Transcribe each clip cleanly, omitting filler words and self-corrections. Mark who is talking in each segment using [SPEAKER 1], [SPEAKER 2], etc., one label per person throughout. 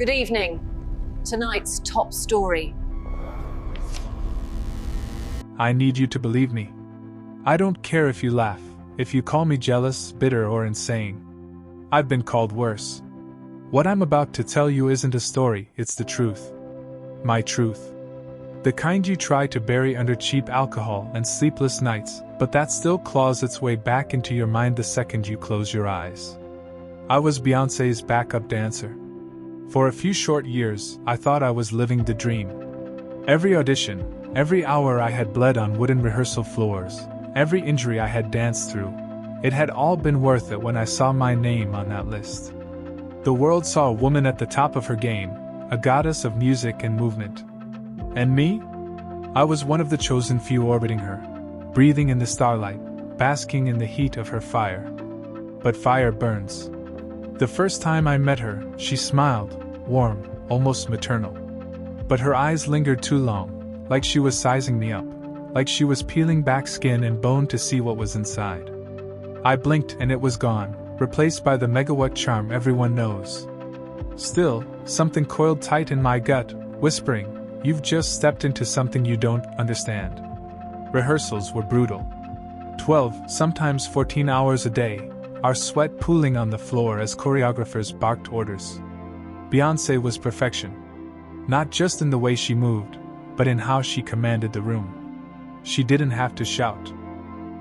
[SPEAKER 1] Good evening. Tonight's top story.
[SPEAKER 2] I need you to believe me. I don't care if you laugh, if you call me jealous, bitter, or insane. I've been called worse. What I'm about to tell you isn't a story, it's the truth. My truth. The kind you try to bury under cheap alcohol and sleepless nights, but that still claws its way back into your mind the second you close your eyes. I was Beyoncé's backup dancer. For a few short years, I thought I was living the dream. Every audition, every hour I had bled on wooden rehearsal floors, every injury I had danced through, it had all been worth it when I saw my name on that list. The world saw a woman at the top of her game, a goddess of music and movement. And me? I was one of the chosen few orbiting her, breathing in the starlight, basking in the heat of her fire. But fire burns. The first time I met her, she smiled, warm, almost maternal. But her eyes lingered too long, like she was sizing me up, like she was peeling back skin and bone to see what was inside. I blinked and it was gone, replaced by the megawatt charm everyone knows. Still, something coiled tight in my gut, whispering, "You've just stepped into something you don't understand." Rehearsals were brutal. 12, sometimes 14 hours a day, our sweat pooling on the floor as choreographers barked orders. Beyoncé was perfection. Not just in the way she moved, but in how she commanded the room. She didn't have to shout.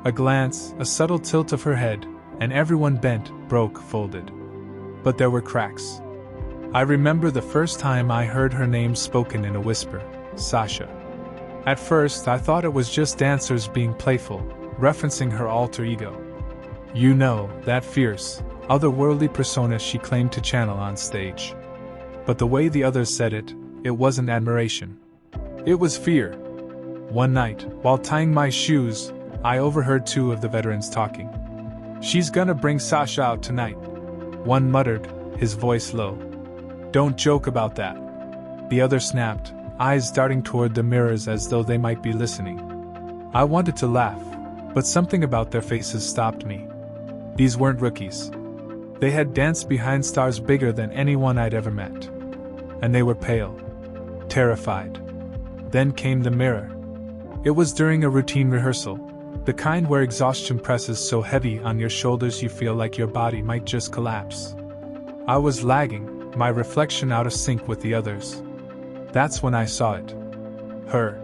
[SPEAKER 2] A glance, a subtle tilt of her head, and everyone bent, broke, folded. But there were cracks. I remember the first time I heard her name spoken in a whisper, Sasha. At first, I thought it was just dancers being playful, referencing her alter ego. You know, that fierce, otherworldly persona she claimed to channel on stage. But the way the others said it, it wasn't admiration. It was fear. One night, while tying my shoes, I overheard two of the veterans talking. "She's gonna bring Sasha out tonight," one muttered, his voice low. "Don't joke about that." The other snapped, eyes darting toward the mirrors as though they might be listening. I wanted to laugh, but something about their faces stopped me. These weren't rookies. They had danced behind stars bigger than anyone I'd ever met. And they were pale. Terrified. Then came the mirror. It was during a routine rehearsal, the kind where exhaustion presses so heavy on your shoulders you feel like your body might just collapse. I was lagging, my reflection out of sync with the others. That's when I saw it. Her.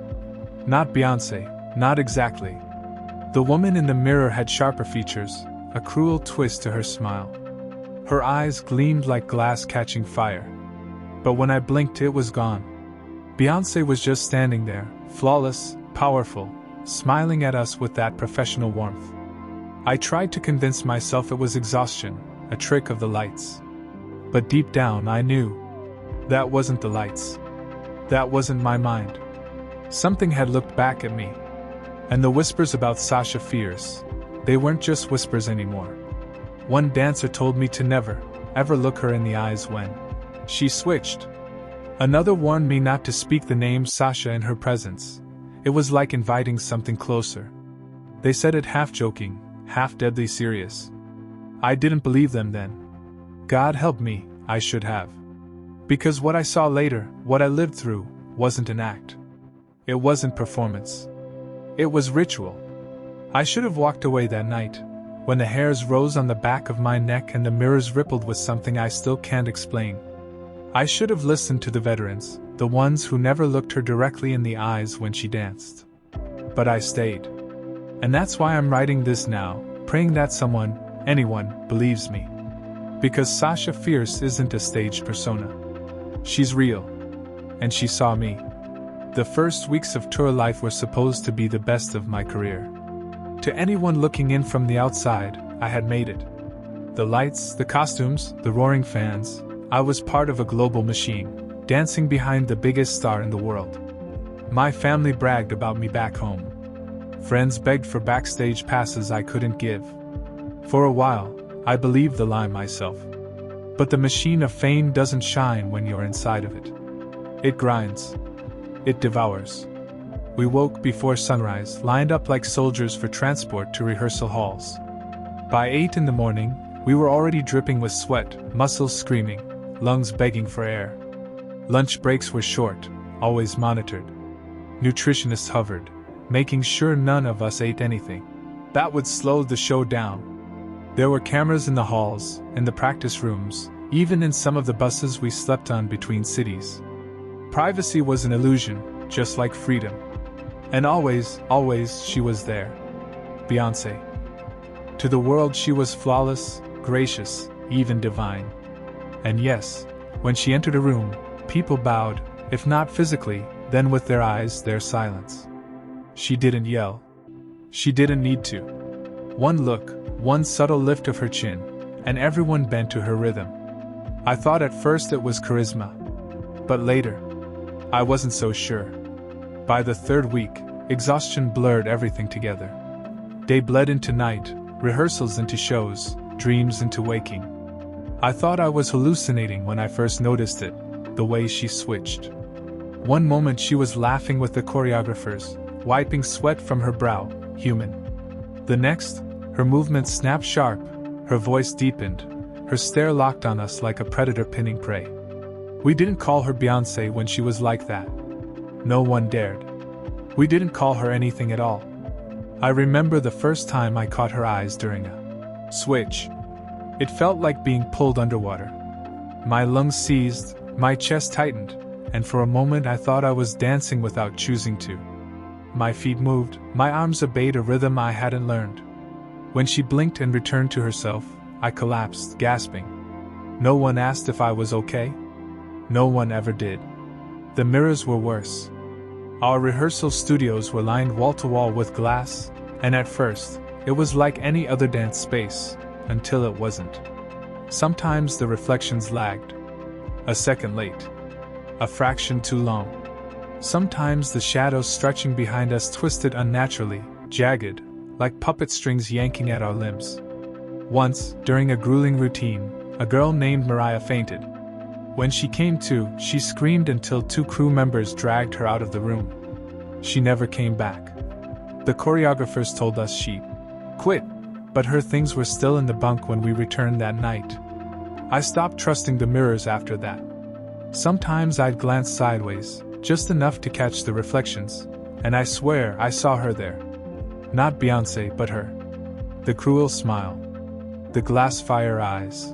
[SPEAKER 2] Not Beyoncé, not exactly. The woman in the mirror had sharper features, a cruel twist to her smile. Her eyes gleamed like glass catching fire. But when I blinked, it was gone. Beyoncé was just standing there, flawless, powerful, smiling at us with that professional warmth. I tried to convince myself it was exhaustion, a trick of the lights. But deep down I knew. That wasn't the lights. That wasn't my mind. Something had looked back at me. And the whispers about Sasha Fierce, they weren't just whispers anymore. One dancer told me to never, ever look her in the eyes when she switched. Another warned me not to speak the name Sasha in her presence. It was like inviting something closer. They said it half joking, half deadly serious. I didn't believe them then. God help me, I should have. Because what I saw later, what I lived through, wasn't an act. It wasn't performance. It was ritual. I should have walked away that night, when the hairs rose on the back of my neck and the mirrors rippled with something I still can't explain. I should have listened to the veterans, the ones who never looked her directly in the eyes when she danced. But I stayed. And that's why I'm writing this now, praying that someone, anyone, believes me. Because Sasha Fierce isn't a staged persona. She's real. And she saw me. The first weeks of tour life were supposed to be the best of my career. To anyone looking in from the outside, I had made it. The lights, the costumes, the roaring fans, I was part of a global machine, dancing behind the biggest star in the world. My family bragged about me back home. Friends begged for backstage passes I couldn't give. For a while, I believed the lie myself. But the machine of fame doesn't shine when you're inside of it. It grinds. It devours. We woke before sunrise, lined up like soldiers for transport to rehearsal halls. By 8 in the morning, we were already dripping with sweat, muscles screaming, lungs begging for air. Lunch breaks were short, always monitored. Nutritionists hovered, making sure none of us ate anything. That would slow the show down. There were cameras in the halls, in the practice rooms, even in some of the buses we slept on between cities. Privacy was an illusion, just like freedom. And always, always she was there. Beyoncé. To the world she was flawless, gracious, even divine. And yes, when she entered a room, people bowed, if not physically, then with their eyes, their silence. She didn't yell. She didn't need to. One look, one subtle lift of her chin, and everyone bent to her rhythm. I thought at first it was charisma. But later, I wasn't so sure. By the third week, exhaustion blurred everything together. Day bled into night, rehearsals into shows, dreams into waking. I thought I was hallucinating when I first noticed it, the way she switched. One moment she was laughing with the choreographers, wiping sweat from her brow, human. The next, her movements snapped sharp, her voice deepened, her stare locked on us like a predator pinning prey. We didn't call her Beyoncé when she was like that. No one dared. We didn't call her anything at all. I remember the first time I caught her eyes during a switch. It felt like being pulled underwater. My lungs seized, my chest tightened, and for a moment I thought I was dancing without choosing to. My feet moved, my arms obeyed a rhythm I hadn't learned. When she blinked and returned to herself, I collapsed, gasping. No one asked if I was okay. No one ever did. The mirrors were worse. Our rehearsal studios were lined wall to wall with glass, and at first, it was like any other dance space, until it wasn't. Sometimes the reflections lagged. A second late. A fraction too long. Sometimes the shadows stretching behind us twisted unnaturally, jagged, like puppet strings yanking at our limbs. Once, during a grueling routine, a girl named Mariah fainted. When she came to, she screamed until 2 crew members dragged her out of the room. She never came back. The choreographers told us she quit, but her things were still in the bunk when we returned that night. I stopped trusting the mirrors after that. Sometimes I'd glance sideways, just enough to catch the reflections, and I swear I saw her there. Not Beyoncé, but her. The cruel smile. The glass fire eyes.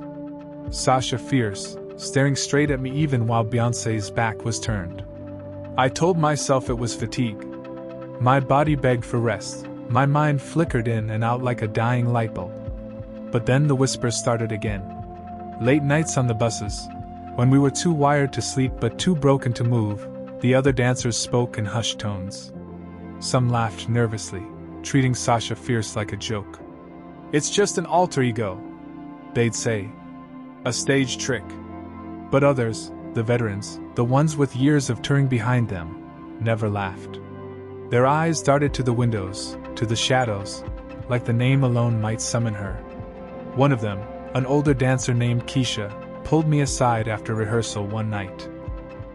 [SPEAKER 2] Sasha Fierce, staring straight at me even while Beyoncé's back was turned. I told myself it was fatigue. My body begged for rest, my mind flickered in and out like a dying light bulb. But then the whispers started again. Late nights on the buses, when we were too wired to sleep but too broken to move, the other dancers spoke in hushed tones. Some laughed nervously, treating Sasha Fierce like a joke. "It's just an alter ego," they'd say. "A stage trick." But others, the veterans, the ones with years of touring behind them, never laughed. Their eyes darted to the windows, to the shadows, like the name alone might summon her. One of them, an older dancer named Keisha, pulled me aside after rehearsal one night.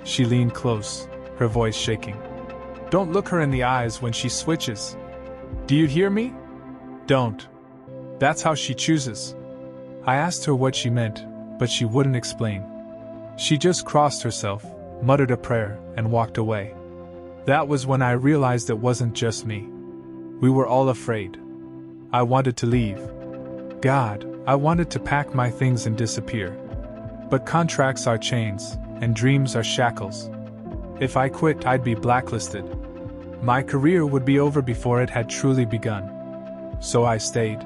[SPEAKER 2] She leaned close, her voice shaking. "Don't look her in the eyes when she switches. Do you hear me? Don't. That's how she chooses." I asked her what she meant, but she wouldn't explain. She just crossed herself, muttered a prayer, and walked away. That was when I realized it wasn't just me. We were all afraid. I wanted to leave. God, I wanted to pack my things and disappear. But contracts are chains, and dreams are shackles. If I quit, I'd be blacklisted. My career would be over before it had truly begun. So I stayed.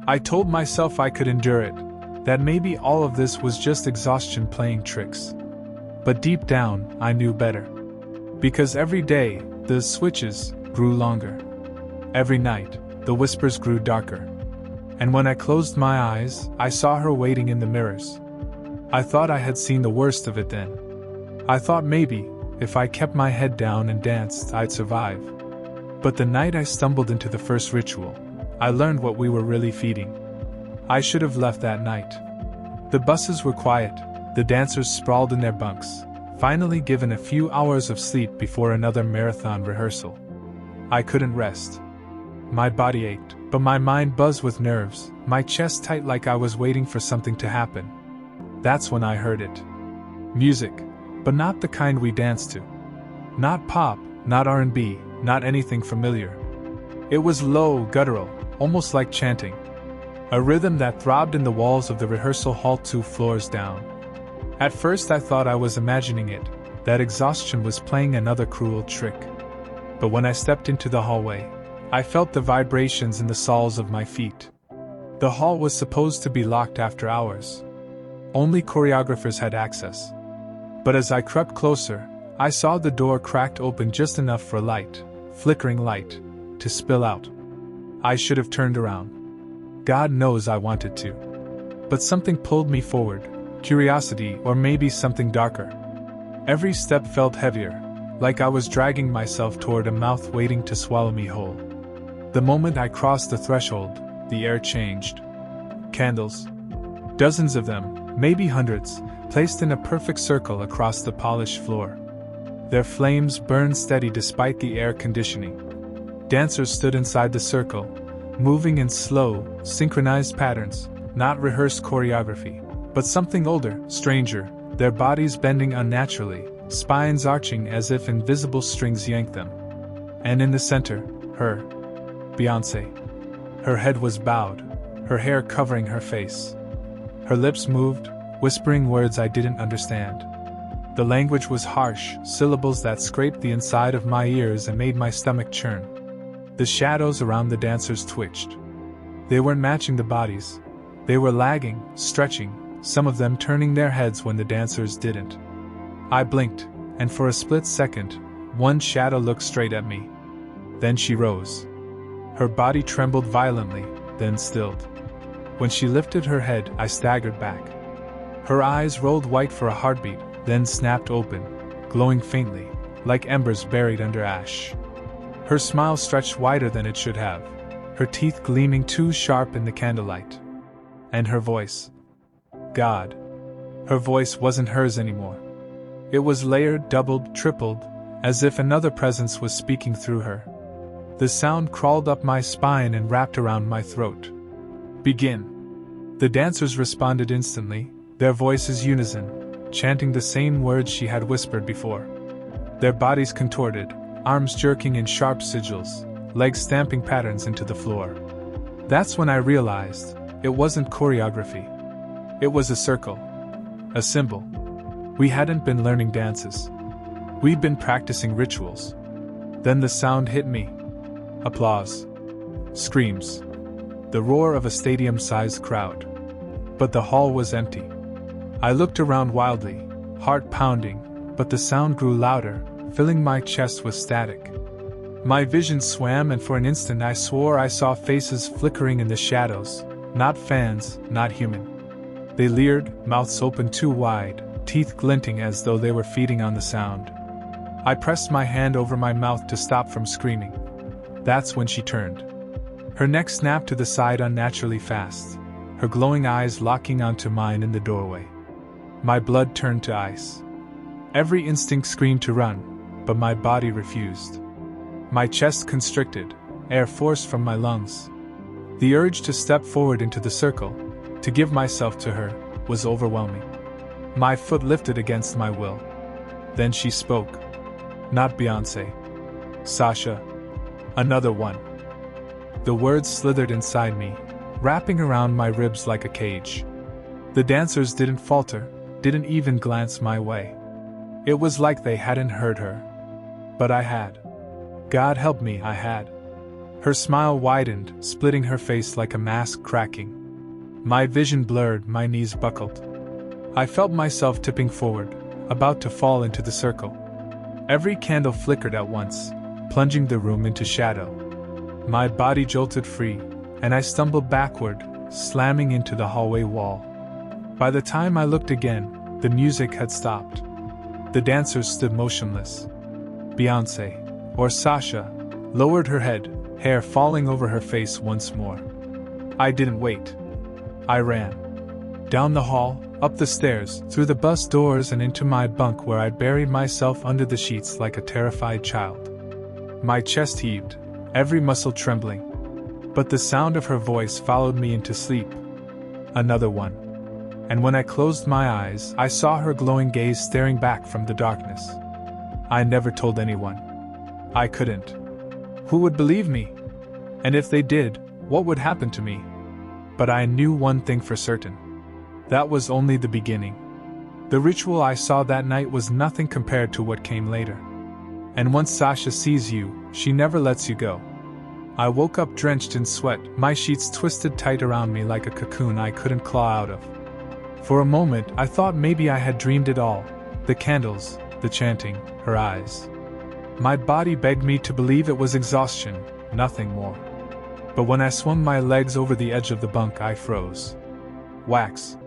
[SPEAKER 2] I told myself I could endure it, that maybe all of this was just exhaustion playing tricks. But deep down, I knew better. Because every day, the switches grew longer. Every night, the whispers grew darker. And when I closed my eyes, I saw her waiting in the mirrors. I thought I had seen the worst of it then. I thought maybe, if I kept my head down and danced, I'd survive. But the night I stumbled into the first ritual, I learned what we were really feeding. I should have left that night. The buses were quiet, the dancers sprawled in their bunks, finally given a few hours of sleep before another marathon rehearsal. I couldn't rest. My body ached, but my mind buzzed with nerves, my chest tight like I was waiting for something to happen. That's when I heard it. Music, but not the kind we dance to. Not pop, not R&B, not anything familiar. It was low, guttural, almost like chanting. A rhythm that throbbed in the walls of the rehearsal hall 2 floors down. At first I thought I was imagining it, that exhaustion was playing another cruel trick. But when I stepped into the hallway, I felt the vibrations in the soles of my feet. The hall was supposed to be locked after hours. Only choreographers had access. But as I crept closer, I saw the door cracked open just enough for light, flickering light, to spill out. I should have turned around. God knows I wanted to. But something pulled me forward, curiosity or maybe something darker. Every step felt heavier, like I was dragging myself toward a mouth waiting to swallow me whole. The moment I crossed the threshold, the air changed. Candles. Dozens of them, maybe hundreds, placed in a perfect circle across the polished floor. Their flames burned steady despite the air conditioning. Dancers stood inside the circle, moving in slow, synchronized patterns, not rehearsed choreography, but something older, stranger, their bodies bending unnaturally, spines arching as if invisible strings yanked them. And in the center, her, Beyoncé. Her head was bowed, her hair covering her face. Her lips moved, whispering words I didn't understand. The language was harsh, syllables that scraped the inside of my ears and made my stomach churn. The shadows around the dancers twitched. They weren't matching the bodies. They were lagging, stretching, some of them turning their heads when the dancers didn't. I blinked, and for a split second, one shadow looked straight at me. Then she rose. Her body trembled violently, then stilled. When she lifted her head, I staggered back. Her eyes rolled white for a heartbeat, then snapped open, glowing faintly, like embers buried under ash. Her smile stretched wider than it should have, her teeth gleaming too sharp in the candlelight. And her voice. God. Her voice wasn't hers anymore. It was layered, doubled, tripled, as if another presence was speaking through her. The sound crawled up my spine and wrapped around my throat. Begin. The dancers responded instantly, their voices unison, chanting the same words she had whispered before. Their bodies contorted, arms jerking in sharp sigils, legs stamping patterns into the floor. That's when I realized, it wasn't choreography. It was a circle. A symbol. We hadn't been learning dances. We'd been practicing rituals. Then the sound hit me. Applause. Screams. The roar of a stadium-sized crowd. But the hall was empty. I looked around wildly, heart pounding, but the sound grew louder, filling my chest with static. My vision swam, and for an instant I swore I saw faces flickering in the shadows, not fans, not human. They leered, mouths open too wide, teeth glinting as though they were feeding on the sound. I pressed my hand over my mouth to stop from screaming. That's when she turned. Her neck snapped to the side unnaturally fast, her glowing eyes locking onto mine in the doorway. My blood turned to ice. Every instinct screamed to run, but my body refused. My chest constricted, air forced from my lungs. The urge to step forward into the circle, to give myself to her, was overwhelming. My foot lifted against my will. Then she spoke. Not Beyoncé. Sasha. Another one. The words slithered inside me, wrapping around my ribs like a cage. The dancers didn't falter, didn't even glance my way. It was like they hadn't heard her. But I had. God help me, I had. Her smile widened, splitting her face like a mask cracking. My vision blurred, my knees buckled. I felt myself tipping forward, about to fall into the circle. Every candle flickered at once, plunging the room into shadow. My body jolted free, and I stumbled backward, slamming into the hallway wall. By the time I looked again, the music had stopped. The dancers stood motionless. Beyoncé, or Sasha, lowered her head, hair falling over her face once more. I didn't wait. I ran. Down the hall, up the stairs, through the bus doors and into my bunk where I buried myself under the sheets like a terrified child. My chest heaved, every muscle trembling. But the sound of her voice followed me into sleep. Another one. and when I closed my eyes, I saw her glowing gaze staring back from the darkness. I never told anyone. I couldn't. Who would believe me? And if they did, what would happen to me? But I knew one thing for certain. That was only the beginning. The ritual I saw that night was nothing compared to what came later. And once Sasha sees you, she never lets you go. I woke up drenched in sweat, my sheets twisted tight around me like a cocoon I couldn't claw out of. For a moment, I thought maybe I had dreamed it all. The candles, the chanting, her eyes. My body begged me to believe it was exhaustion, nothing more. But when I swung my legs over the edge of the bunk, I froze. Wax.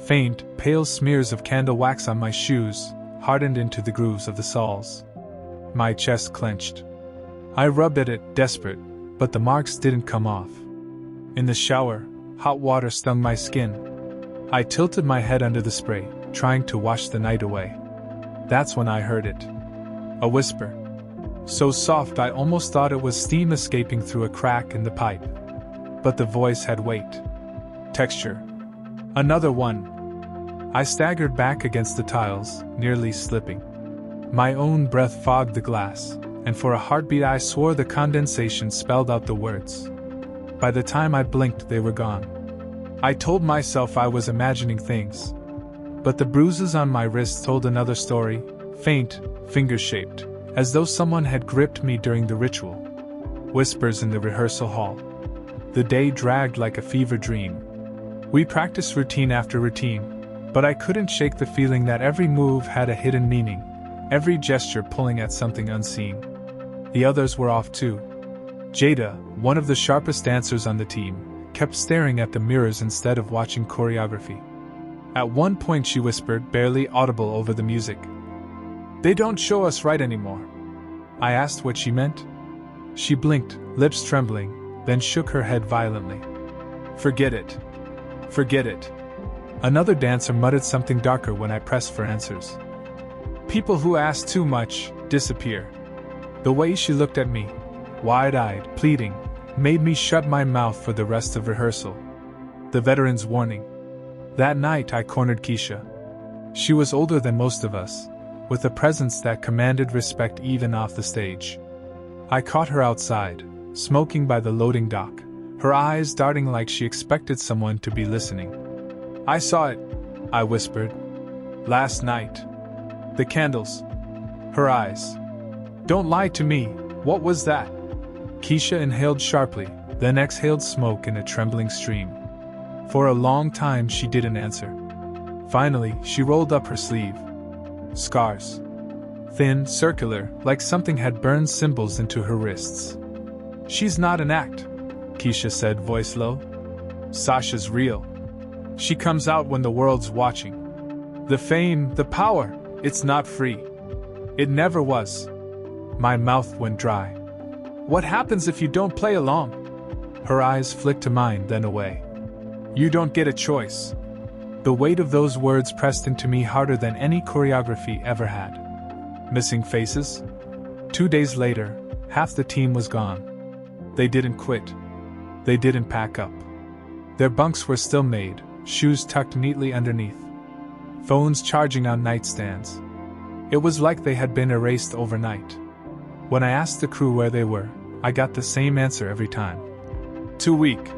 [SPEAKER 2] Faint, pale smears of candle wax on my shoes, hardened into the grooves of the soles. My chest clenched. I rubbed at it, desperate, but the marks didn't come off. In the shower, hot water stung my skin. I tilted my head under the spray, trying to wash the night away. That's when I heard it. A whisper. So soft I almost thought it was steam escaping through a crack in the pipe. But the voice had weight. Texture. Another one. I staggered back against the tiles, nearly slipping. My own breath fogged the glass, and for a heartbeat I swore the condensation spelled out the words. By the time I blinked, they were gone. I told myself I was imagining things. But the bruises on my wrists told another story, faint, finger-shaped, as though someone had gripped me during the ritual. Whispers in the rehearsal hall. The day dragged like a fever dream. We practiced routine after routine, but I couldn't shake the feeling that every move had a hidden meaning, every gesture pulling at something unseen. The others were off too. Jada, one of the sharpest dancers on the team, kept staring at the mirrors instead of watching choreography. At one point she whispered, barely audible over the music, "They don't show us right anymore." I asked what she meant. She blinked, lips trembling, then shook her head violently. "Forget it. Forget it." Another dancer muttered something darker when I pressed for answers. "People who ask too much disappear." The way she looked at me, wide-eyed, pleading, made me shut my mouth for the rest of rehearsal. The veteran's warning. That night I cornered Keisha. She was older than most of us, with a presence that commanded respect even off the stage. I caught her outside, smoking by the loading dock, her eyes darting like she expected someone to be listening. "I saw it," I whispered. "Last night. The candles. Her eyes. Don't lie to me, what was that?" Keisha inhaled sharply, then exhaled smoke in a trembling stream. For a long time she didn't answer. Finally, she rolled up her sleeve. Scars. Thin, circular, like something had burned symbols into her wrists. "She's not an act," Keisha said, voice low. "Sasha's real. She comes out when the world's watching. The fame, the power, it's not free. It never was." My mouth went dry. "What happens if you don't play along?" Her eyes flicked to mine, then away. "You don't get a choice." The weight of those words pressed into me harder than any choreography ever had. Missing faces? 2 days later, half the team was gone. They didn't quit. They didn't pack up. Their bunks were still made, shoes tucked neatly underneath. Phones charging on nightstands. It was like they had been erased overnight. When I asked the crew where they were, I got the same answer every time. "Too weak.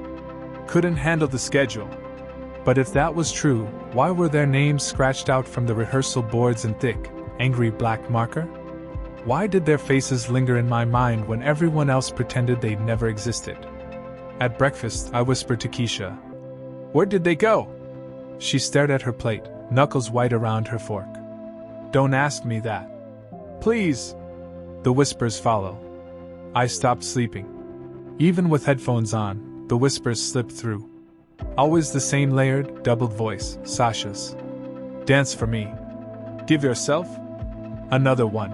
[SPEAKER 2] Couldn't handle the schedule." But if that was true, why were their names scratched out from the rehearsal boards in thick, angry black marker? Why did their faces linger in my mind when everyone else pretended they'd never existed? At breakfast, I whispered to Keisha, "Where did they go?" She stared at her plate, knuckles white around her fork. "Don't ask me that. Please." The whispers follow. I stopped sleeping. Even with headphones on, the whispers slipped through. Always the same layered, doubled voice, Sasha's. "Dance for me. Give yourself." Another one.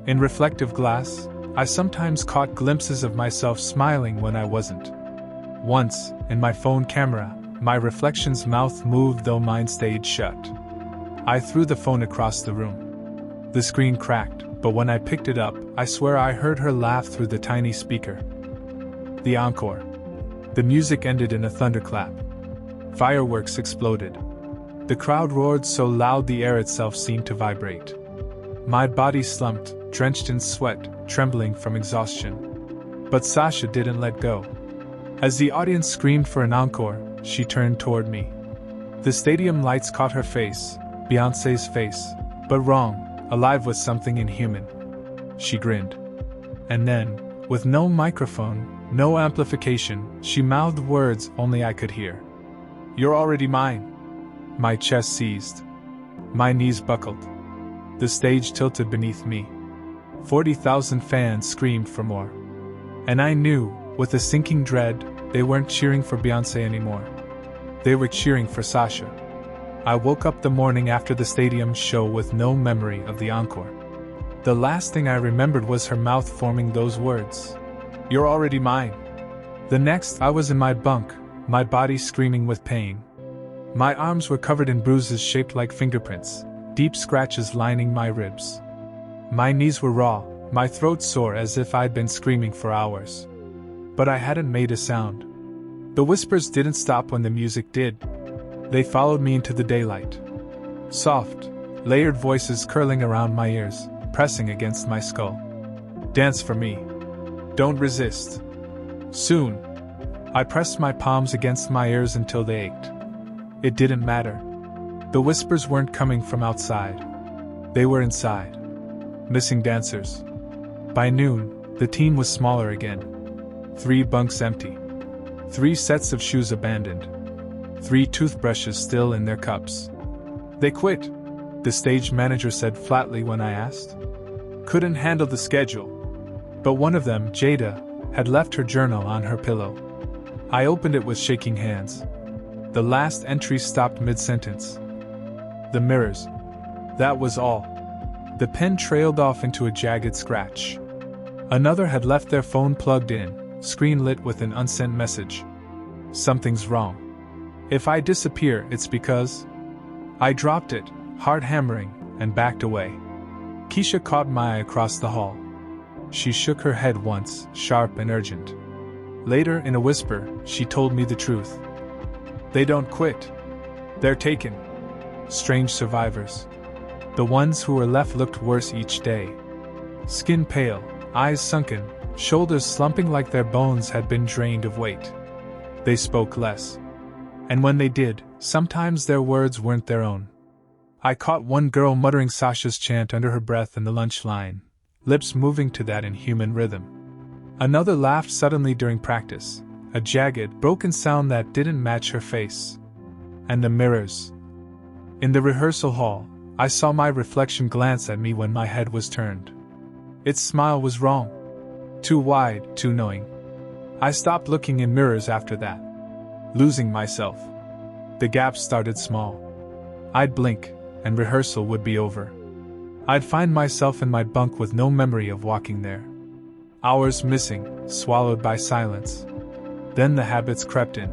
[SPEAKER 2] In reflective glass, I sometimes caught glimpses of myself smiling when I wasn't. Once, in my phone camera, my reflection's mouth moved though mine stayed shut. I threw the phone across the room. The screen cracked, but when I picked it up, I swear I heard her laugh through the tiny speaker. The encore. The music ended in a thunderclap. Fireworks exploded. The crowd roared so loud the air itself seemed to vibrate. My body slumped, drenched in sweat, trembling from exhaustion. But Sasha didn't let go. As the audience screamed for an encore, she turned toward me. The stadium lights caught her face, Beyoncé's face, but wrong, alive with something inhuman. She grinned. And then, with no microphone, no amplification, she mouthed words only I could hear. "You're already mine." My chest seized. My knees buckled. The stage tilted beneath me. 40,000 fans screamed for more. And I knew, with a sinking dread, they weren't cheering for Beyoncé anymore. They were cheering for Sasha. I woke up the morning after the stadium show with no memory of the encore. The last thing I remembered was her mouth forming those words. "You're already mine." The next, I was in my bunk, my body screaming with pain. My arms were covered in bruises shaped like fingerprints, deep scratches lining my ribs. My knees were raw, my throat sore as if I'd been screaming for hours. But I hadn't made a sound. The whispers didn't stop when the music did. They followed me into the daylight. Soft, layered voices curling around my ears, pressing against my skull. "Dance for me. Don't resist." Soon, I pressed my palms against my ears until they ached. It didn't matter. The whispers weren't coming from outside. They were inside. Missing dancers. By noon, the team was smaller again. 3 bunks empty. 3 sets of shoes abandoned. 3 toothbrushes still in their cups. "They quit," the stage manager said flatly when I asked. "Couldn't handle the schedule." But one of them, Jada, had left her journal on her pillow. I opened it with shaking hands. The last entry stopped mid-sentence. "The mirrors." That was all. The pen trailed off into a jagged scratch. Another had left their phone plugged in, screen lit with an unsent message. "Something's wrong. If I disappear, it's because..." I dropped it, heart hammering, and backed away. Keisha caught my eye across the hall. She shook her head once, sharp and urgent. Later, in a whisper, she told me the truth. "They don't quit. They're taken. Strange survivors. The ones who were left looked worse each day. Skin pale, eyes sunken, shoulders slumping like their bones had been drained of weight. They spoke less. And when they did, sometimes their words weren't their own." I caught one girl muttering Sasha's chant under her breath in the lunch line, lips moving to that inhuman rhythm. Another laughed suddenly during practice, a jagged, broken sound that didn't match her face. And the mirrors. In the rehearsal hall, I saw my reflection glance at me when my head was turned. Its smile was wrong. Too wide, too knowing. I stopped looking in mirrors after that. Losing myself. The gaps started small. I'd blink, and rehearsal would be over. I'd find myself in my bunk with no memory of walking there. Hours missing, swallowed by silence. Then the habits crept in.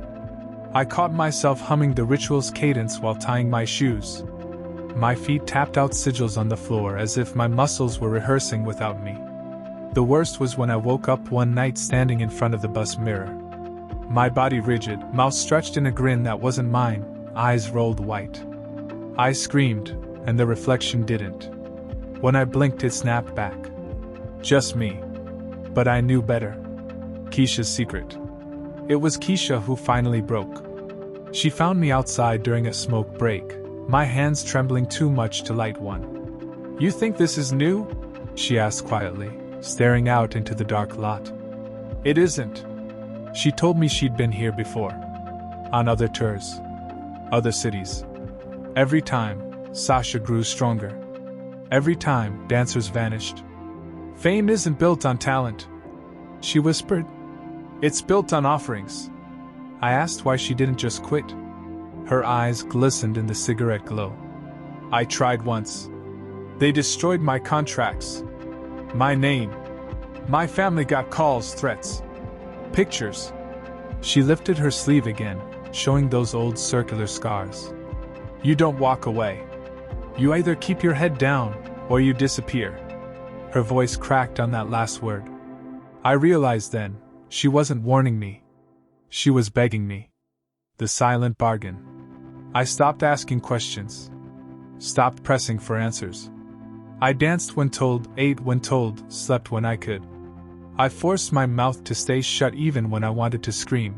[SPEAKER 2] I caught myself humming the ritual's cadence while tying my shoes. My feet tapped out sigils on the floor as if my muscles were rehearsing without me. The worst was when I woke up one night standing in front of the bus mirror. My body rigid, mouth stretched in a grin that wasn't mine, eyes rolled white. I screamed, and the reflection didn't. When I blinked, it snapped back. Just me. But I knew better. Keisha's secret. It was Keisha who finally broke. She found me outside during a smoke break, my hands trembling too much to light one. "You think this is new?" she asked quietly, staring out into the dark lot. "It isn't." She told me she'd been here before. On other tours. Other cities. Every time, Sasha grew stronger. Every time, dancers vanished. "Fame isn't built on talent," she whispered. "It's built on offerings." I asked why she didn't just quit. Her eyes glistened in the cigarette glow. "I tried once. They destroyed my contracts. My name. My family got calls, threats. Pictures." She lifted her sleeve again, showing those old circular scars. "You don't walk away. You either keep your head down, or you disappear." Her voice cracked on that last word. I realized then, she wasn't warning me. She was begging me. The silent bargain. I stopped asking questions. Stopped pressing for answers. I danced when told, ate when told, slept when I could. I forced my mouth to stay shut even when I wanted to scream.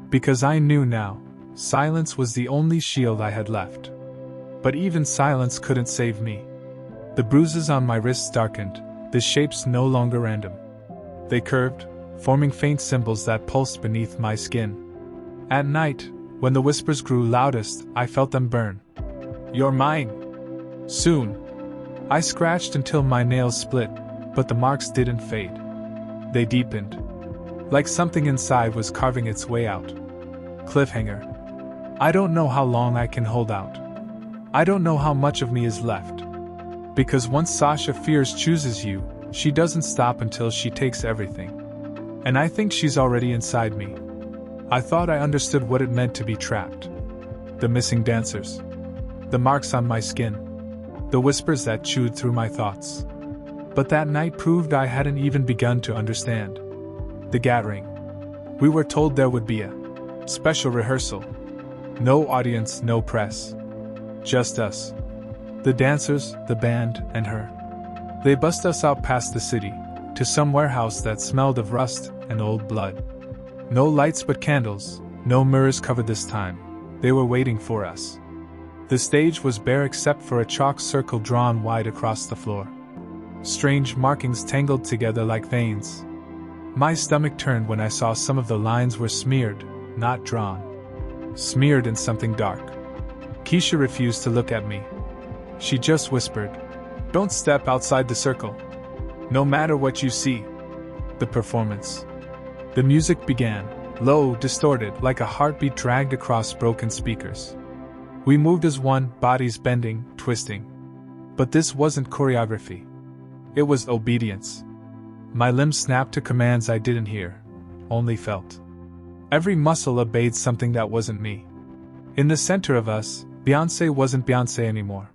[SPEAKER 2] Because I knew now, silence was the only shield I had left. But even silence couldn't save me. The bruises on my wrists darkened, the shapes no longer random. They curved, forming faint symbols that pulsed beneath my skin. At night, when the whispers grew loudest, I felt them burn. "You're mine." Soon. I scratched until my nails split, but the marks didn't fade. They deepened. Like something inside was carving its way out. Cliffhanger. I don't know how long I can hold out. I don't know how much of me is left. Because once Sasha Fierce chooses you, she doesn't stop until she takes everything. And I think she's already inside me. I thought I understood what it meant to be trapped. The missing dancers. The marks on my skin. The whispers that chewed through my thoughts. But that night proved I hadn't even begun to understand. The gathering. We were told there would be a special rehearsal. No audience, no press. Just us. The dancers, the band, and her. They bussed us out past the city, to some warehouse that smelled of rust and old blood. No lights but candles, no mirrors covered this time. They were waiting for us. The stage was bare except for a chalk circle drawn wide across the floor. Strange markings tangled together like veins. My stomach turned when I saw some of the lines were smeared, not drawn. Smeared in something dark. Keisha refused to look at me. She just whispered, "Don't step outside the circle. No matter what you see." The performance. The music began, low, distorted, like a heartbeat dragged across broken speakers. We moved as one, bodies bending, twisting. But this wasn't choreography. It was obedience. My limbs snapped to commands I didn't hear, only felt. Every muscle obeyed something that wasn't me. In the center of us, Beyoncé wasn't Beyoncé anymore.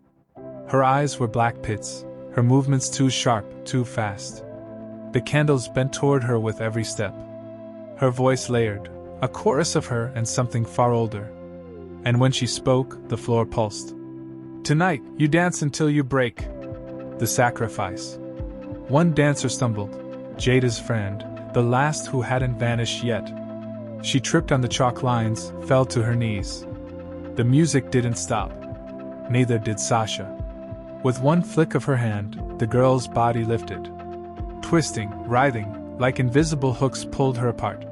[SPEAKER 2] Her eyes were black pits, her movements too sharp, too fast. The candles bent toward her with every step. Her voice layered, a chorus of her and something far older. And when she spoke, the floor pulsed. "Tonight, you dance until you break." The sacrifice. One dancer stumbled, Jada's friend, the last who hadn't vanished yet. She tripped on the chalk lines, fell to her knees. The music didn't stop. Neither did Sasha. With one flick of her hand, the girl's body lifted. Twisting, writhing, like invisible hooks pulled her apart.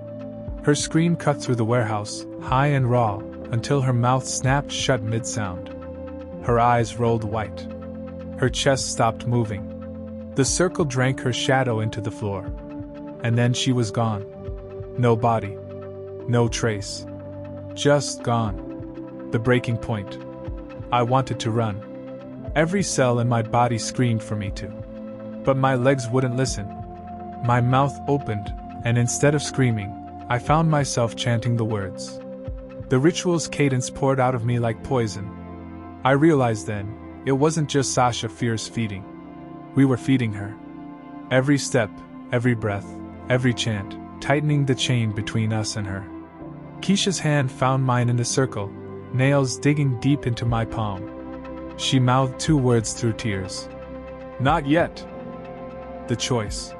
[SPEAKER 2] Her scream cut through the warehouse, high and raw, until her mouth snapped shut mid-sound. Her eyes rolled white. Her chest stopped moving. The circle drank her shadow into the floor. And then she was gone. No body. No trace. Just gone. The breaking point. I wanted to run. Every cell in my body screamed for me to. But my legs wouldn't listen. My mouth opened, and instead of screaming, I found myself chanting the words. The ritual's cadence poured out of me like poison. I realized then, it wasn't just Sasha Fierce feeding. We were feeding her. Every step, every breath, every chant, tightening the chain between us and her. Keisha's hand found mine in the circle, nails digging deep into my palm. She mouthed two words through tears. "Not yet." The choice.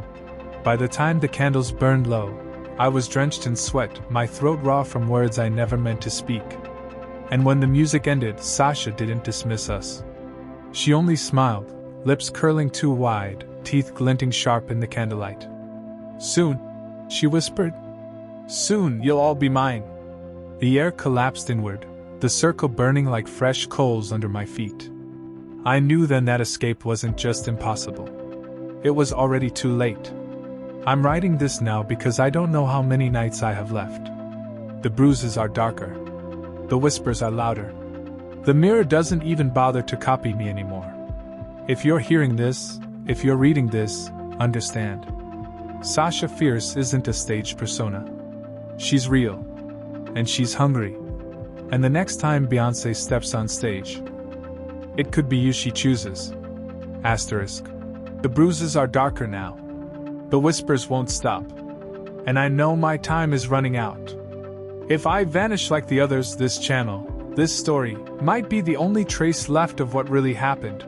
[SPEAKER 2] By the time the candles burned low, I was drenched in sweat, my throat raw from words I never meant to speak. And when the music ended, Sasha didn't dismiss us. She only smiled, lips curling too wide, teeth glinting sharp in the candlelight. "Soon," she whispered. "Soon you'll all be mine." The air collapsed inward, the circle burning like fresh coals under my feet. I knew then that escape wasn't just impossible. It was already too late. I'm writing this now because I don't know how many nights I have left. The bruises are darker. The whispers are louder. The mirror doesn't even bother to copy me anymore. If you're hearing this, if you're reading this, understand. Sasha Fierce isn't a staged persona. She's real. And she's hungry. And the next time Beyoncé steps on stage, it could be you she chooses. Asterisk. The bruises are darker now. The whispers won't stop. And I know my time is running out. If I vanish like the others, this channel, This story might be the only trace left of what really happened.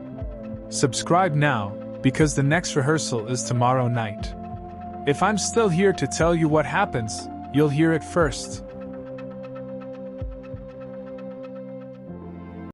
[SPEAKER 2] Subscribe now, because the next rehearsal is tomorrow night. If I'm still here to tell you what happens, you'll hear it first.